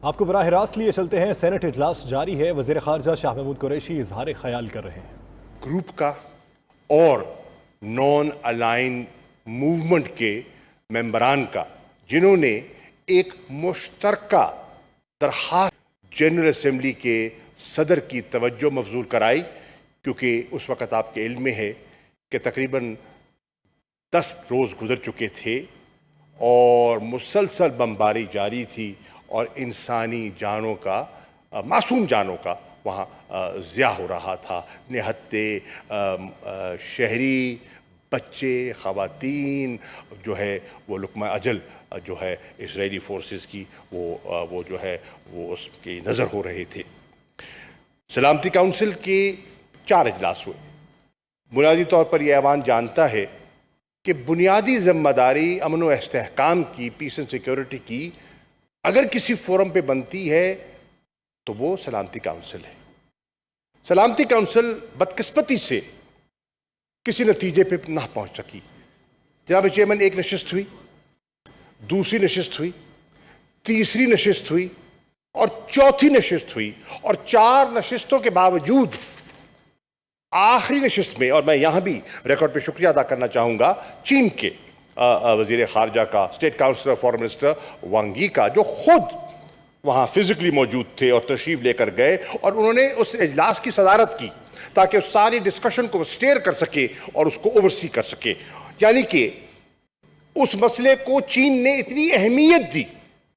آپ کو براہ راست لیے چلتے ہیں۔ سینٹ اجلاس جاری ہے، وزیر خارجہ شاہ محمود قریشی اظہار خیال کر رہے ہیں۔ گروپ کا اور نان الائن موومنٹ کے ممبران کا، جنہوں نے ایک مشترکہ درخواست جنرل اسمبلی کے صدر کی توجہ مبذول کرائی، کیونکہ اس وقت آپ کے علم میں ہے کہ تقریباً 10 روز گزر چکے تھے اور مسلسل بمباری جاری تھی اور انسانی جانوں کا، معصوم جانوں کا وہاں ضیاع ہو رہا تھا۔ نہتے شہری، بچے، خواتین جو ہے وہ لقمہ اجل جو ہے اسرائیلی فورسز کی وہ جو ہے وہ اس کی نظر ہو رہے تھے۔ سلامتی کونسل کے 4 اجلاس ہوئے۔ بنیادی طور پر یہ ایوان جانتا ہے کہ بنیادی ذمہ داری امن و استحکام کی، پیس اینڈ سیکیورٹی کی اگر کسی فورم پہ بنتی ہے تو وہ سلامتی کونسل ہے۔ سلامتی کونسل بدقسمتی سے کسی نتیجے پہ نہ پہنچ سکی۔ جناب چیئرمین، ایک نشست ہوئی، دوسری نشست ہوئی، تیسری نشست ہوئی اور چوتھی نشست ہوئی، اور 4 نشستوں کے باوجود آخری نشست میں، اور میں یہاں بھی ریکارڈ پہ شکریہ ادا کرنا چاہوں گا چین کے وزیر خارجہ کا، اسٹیٹ کاؤنسلر فارن منسٹر وانگ یی کا، جو خود وہاں فزیکلی موجود تھے اور تشریف لے کر گئے، اور انہوں نے اس اجلاس کی صدارت کی تاکہ اس ساری ڈسکشن کو اسٹیئر کر سکے اور اس کو اوورسی کر سکے۔ یعنی کہ اس مسئلے کو چین نے اتنی اہمیت دی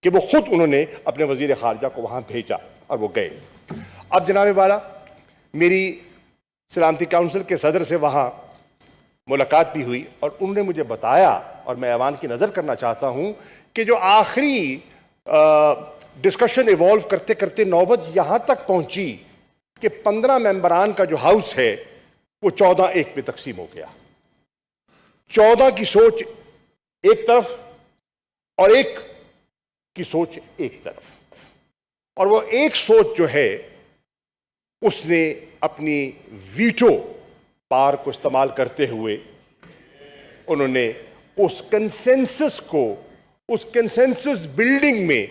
کہ وہ خود انہوں نے اپنے وزیر خارجہ کو وہاں بھیجا اور وہ گئے۔ اب جناب والا، میری سلامتی کونسل کے صدر سے وہاں ملاقات بھی ہوئی اور انہوں نے مجھے بتایا، اور میں ایوان کی نظر کرنا چاہتا ہوں کہ جو آخری ڈسکشن ایوالو کرتے کرتے نوبت یہاں تک پہنچی کہ 15 ممبران کا جو ہاؤس ہے وہ 14-1 پہ تقسیم ہو گیا۔ 14 کی سوچ ایک طرف اور 1 کی سوچ ایک طرف، اور وہ ایک سوچ جو ہے اس نے اپنی ویٹو پار کو استعمال کرتے ہوئے انہوں نے اس کنسنسس کو، اس کنسنسس بلڈنگ میں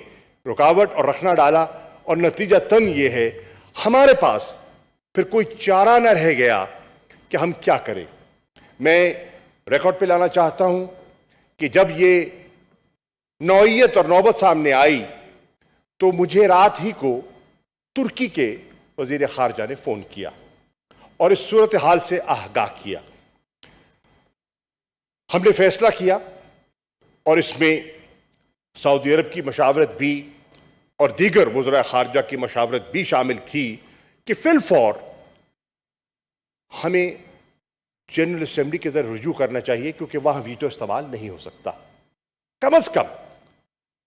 رکاوٹ اور رکھنا ڈالا، اور نتیجہ تن یہ ہے ہمارے پاس پھر کوئی چارہ نہ رہ گیا کہ ہم کیا کریں۔ میں ریکارڈ پہ لانا چاہتا ہوں کہ جب یہ نوعیت اور نوبت سامنے آئی تو مجھے رات ہی کو ترکی کے وزیر خارجہ نے فون کیا اور اس صورتحال سے آگاہ کیا۔ ہم نے فیصلہ کیا، اور اس میں سعودی عرب کی مشاورت بھی اور دیگر وزراء خارجہ کی مشاورت بھی شامل تھی کہ فی الفور ہمیں جنرل اسمبلی کے ذریعے رجوع کرنا چاہیے، کیونکہ وہاں ویٹو استعمال نہیں ہو سکتا۔ کم از کم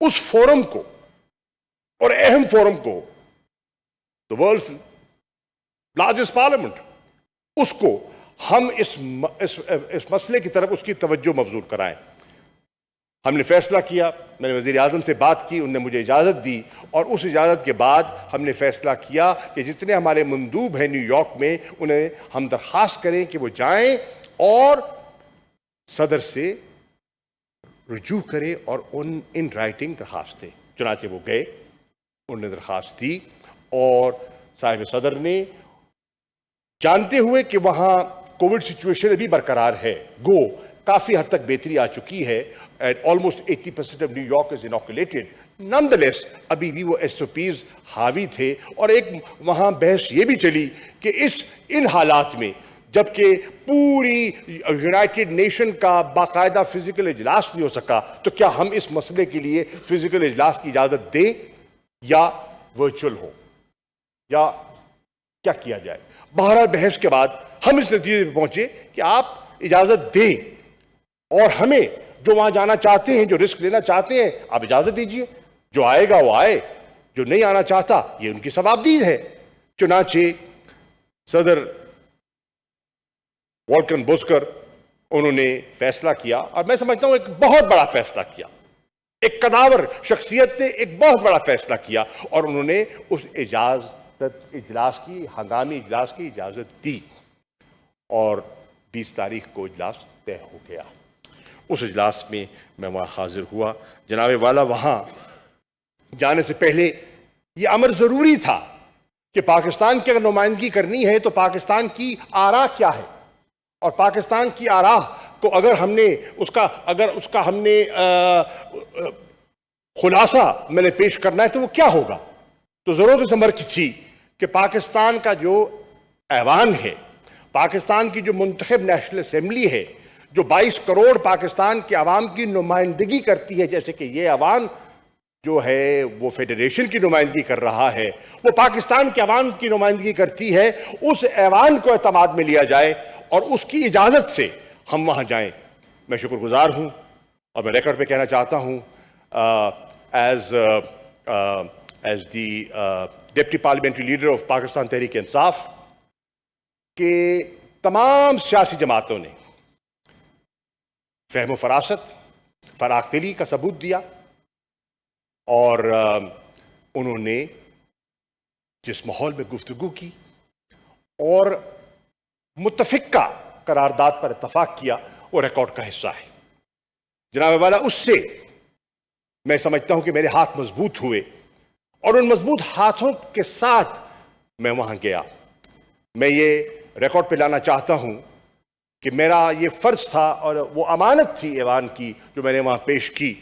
اس فورم کو، اور اہم فورم کو، the world's largest parliament، اس کو ہم اس مسئلے کی طرف اس کی توجہ مبذول کرائیں۔ ہم نے فیصلہ کیا، میں نے وزیر اعظم سے بات کی، انہوں نے مجھے اجازت دی، اور اس اجازت کے بعد ہم نے فیصلہ کیا کہ جتنے ہمارے مندوب ہیں نیو یارک میں انہیں ہم درخواست کریں کہ وہ جائیں اور صدر سے رجوع کریں اور ان رائٹنگ درخواست دیں۔ چنانچہ وہ گئے، انہوں نے درخواست دی، اور صاحب صدر نے جانتے ہوئے کہ وہاں کووڈ سچویشن ابھی برقرار ہے، گو کافی حد تک بہتری آ چکی ہے، almost 80% of New York is inoculated، nonetheless ابھی بھی وہ SOPs حاوی تھے، اور ایک وہاں بحث یہ بھی چلی کہ ان حالات میں جبکہ پوری یونائٹڈ نیشن کا باقاعدہ فزیکل اجلاس نہیں ہو سکا، تو کیا ہم اس مسئلے کے لیے فزیکل اجلاس کی اجازت دیں یا ورچوئل ہو، یا کیا کیا جائے۔ بہرحال بحث کے بعد ہم اس نتیجے پہ پہنچے کہ آپ اجازت دیں، اور ہمیں جو وہاں جانا چاہتے ہیں، جو رسک لینا چاہتے ہیں، آپ اجازت دیجئے، جو آئے گا وہ آئے، جو نہیں آنا چاہتا یہ ان کی ثوابدید ہے۔ چنانچہ صدر والکن بوزکر انہوں نے فیصلہ کیا، اور میں سمجھتا ہوں ایک بہت بڑا فیصلہ کیا، ایک قداور شخصیت نے ایک بہت بڑا فیصلہ کیا، اور انہوں نے اس اجلاس کی، ہنگامی اجلاس کی اجازت دی، اور 20 تاریخ کو اجلاس طے ہو گیا۔ اس اجلاس میں میں وہاں حاضر ہوا۔ جناب والا، وہاں جانے سے پہلے یہ امر ضروری تھا کہ پاکستان کی اگر نمائندگی کرنی ہے تو پاکستان کی آراء کیا ہے، اور پاکستان کی آراء کو اگر ہم نے اس کا ہم نے خلاصہ میں نے پیش کرنا ہے تو وہ کیا ہوگا؟ تو ضرورت اس امر کی تھی کہ پاکستان کا جو ایوان ہے، پاکستان کی جو منتخب نیشنل اسمبلی ہے، جو 22 کروڑ پاکستان کے عوام کی نمائندگی کرتی ہے، جیسے کہ یہ ایوان جو ہے وہ فیڈریشن کی نمائندگی کر رہا ہے، وہ پاکستان کے عوام کی نمائندگی کرتی ہے، اس ایوان کو اعتماد میں لیا جائے اور اس کی اجازت سے ہم وہاں جائیں۔ میں شکر گزار ہوں اور میں ریکارڈ پہ کہنا چاہتا ہوں as the deputy parliamentary leader of Pakistan Tehreek Insaf کہ تمام سیاسی جماعتوں نے فہم و فراست، فراخ دلی کا ثبوت دیا، اور انہوں نے جس ماحول میں گفتگو کی اور متفقہ قرارداد پر اتفاق کیا وہ ریکارڈ کا حصہ ہے۔ جناب والا، اس سے میں سمجھتا ہوں کہ میرے ہاتھ مضبوط ہوئے، اور ان مضبوط ہاتھوں کے ساتھ میں وہاں گیا۔ میں یہ ریکارڈ پہ لانا چاہتا ہوں کہ میرا یہ فرض تھا اور وہ امانت تھی ایوان کی جو میں نے وہاں پیش کی،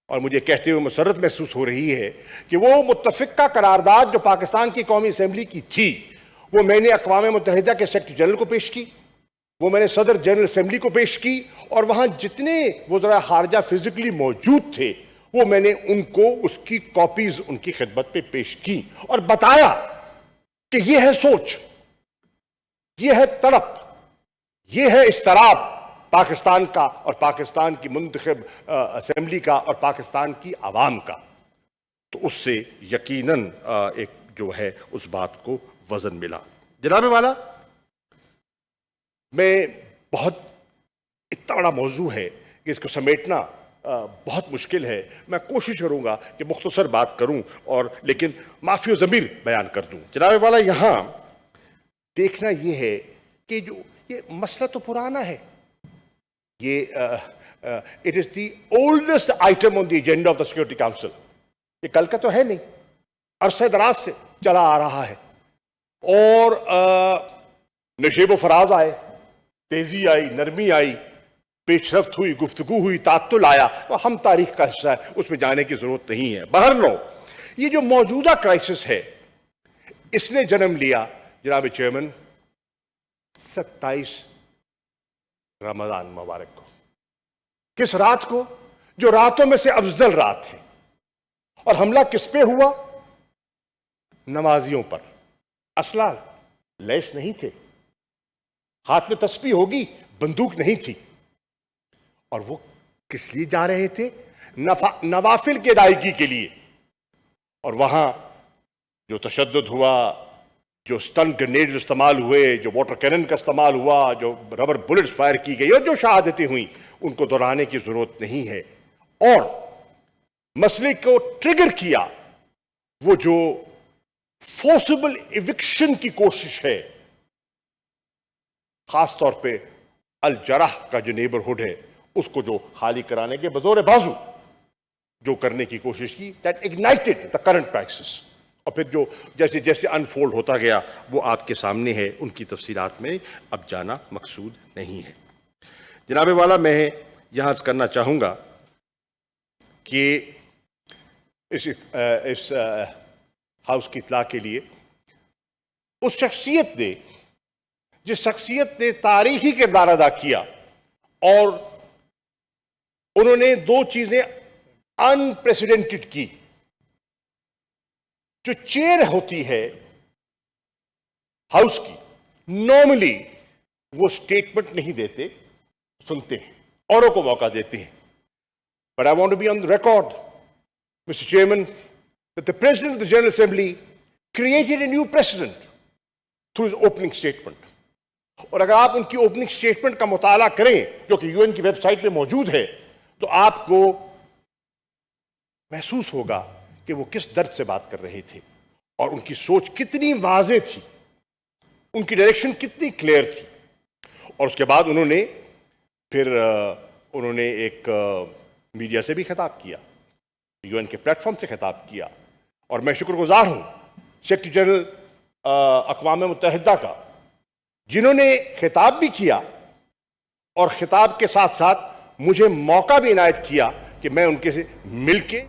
اور مجھے کہتے ہوئے مسرت محسوس ہو رہی ہے کہ وہ متفقہ قرارداد جو پاکستان کی قومی اسمبلی کی تھی وہ میں نے اقوام متحدہ کے سیکرٹری جنرل کو پیش کی، وہ میں نے صدر جنرل اسمبلی کو پیش کی، اور وہاں جتنے وزراء خارجہ فزیکلی موجود تھے وہ میں نے ان کو اس کی کاپیز ان کی خدمت پہ پیش کی اور بتایا کہ یہ ہے سوچ، یہ ہے تڑپ، یہ ہے اضطراب پاکستان کا اور پاکستان کی منتخب اسمبلی کا اور پاکستان کی عوام کا۔ تو اس سے یقیناً ایک جو ہے اس بات کو وزن ملا۔ جناب والا، میں بہت اتنا بڑا موضوع ہے کہ اس کو سمیٹنا بہت مشکل ہے، میں کوشش کروں گا کہ مختصر بات کروں اور لیکن معافی و ضمیر بیان کر دوں۔ جناب والا، یہاں دیکھنا یہ ہے کہ جو یہ مسئلہ تو پرانا ہے، یہ it is the oldest item on the agenda of the security council, یہ کل کا تو ہے نہیں، عرصہ دراز سے چلا آ رہا ہے، اور نشیب و فراز آئے، تیزی آئی، نرمی آئی، پیش رفت ہوئی، گفتگو ہوئی، تعطل آیا، تو ہم تاریخ کا حصہ ہے، اس میں جانے کی ضرورت نہیں ہے۔ بہرحال یہ جو موجودہ کرائسس ہے اس نے جنم لیا جناب چیئرمین 27 رمضان مبارک کو، کس رات کو؟ جو راتوں میں سے افضل رات ہے، اور حملہ کس پہ ہوا؟ نمازیوں پر۔ اسلحہ لیس نہیں تھے، ہاتھ میں تسبیح ہوگی، بندوق نہیں تھی، اور وہ کس لیے جا رہے تھے؟ نوافل کی ادائیگی کے لیے۔ اور وہاں جو تشدد ہوا، جو سٹن گرنیڈ استعمال ہوئے، جو واٹر کینن کا استعمال ہوا، جو ربر بلٹس فائر کی گئی، اور جو شہادتیں ہوئیں، ان کو دہرانے کی ضرورت نہیں ہے۔ اور مسئلے کو ٹریگر کیا وہ جو فورسبل ایوکشن کی کوشش ہے، خاص طور پہ الجرح کا جو نیبرہڈ ہے اس کو جو خالی کرانے کے بزور بازو جو کرنے کی کوشش کی، that ignited the current crisis۔ اور پھر جو جیسے جیسے انفولڈ ہوتا گیا وہ آپ کے سامنے ہے، ان کی تفصیلات میں اب جانا مقصود نہیں ہے۔ جناب والا، میں یہاں عرض کرنا چاہوں گا کہ اس ہاؤس کی اطلاع کے لیے اس شخصیت نے، جس شخصیت نے تاریخی کردار ادا کیا، اور انہوں نے دو چیزیں انپریسیڈنٹڈ کی۔ جو چیئر ہوتی ہے ہاؤس کی، نارملی وہ سٹیٹمنٹ نہیں دیتے، سنتے ہیں، اوروں کو موقع دیتے ہیں۔ But I want to be on the record, Mr. Chairman, that the President of the General Assembly created a new precedent through his opening statement۔ اور اگر آپ ان کی اوپننگ سٹیٹمنٹ کا مطالعہ کریں جو کہ UN کی ویب سائٹ پہ موجود ہے، تو آپ کو محسوس ہوگا کہ وہ کس درد سے بات کر رہے تھے، اور ان کی سوچ کتنی واضح تھی، ان کی ڈائریکشن کتنی کلیئر تھی۔ اور اس کے بعد انہوں نے ایک میڈیا سے بھی خطاب کیا، UN کے پلیٹ فارم سے خطاب کیا، اور میں شکر گزار ہوں سیکرٹری جنرل اقوام متحدہ کا، جنہوں نے خطاب بھی کیا اور خطاب کے ساتھ ساتھ مجھے موقع بھی عنایت کیا کہ میں ان کے سے مل کے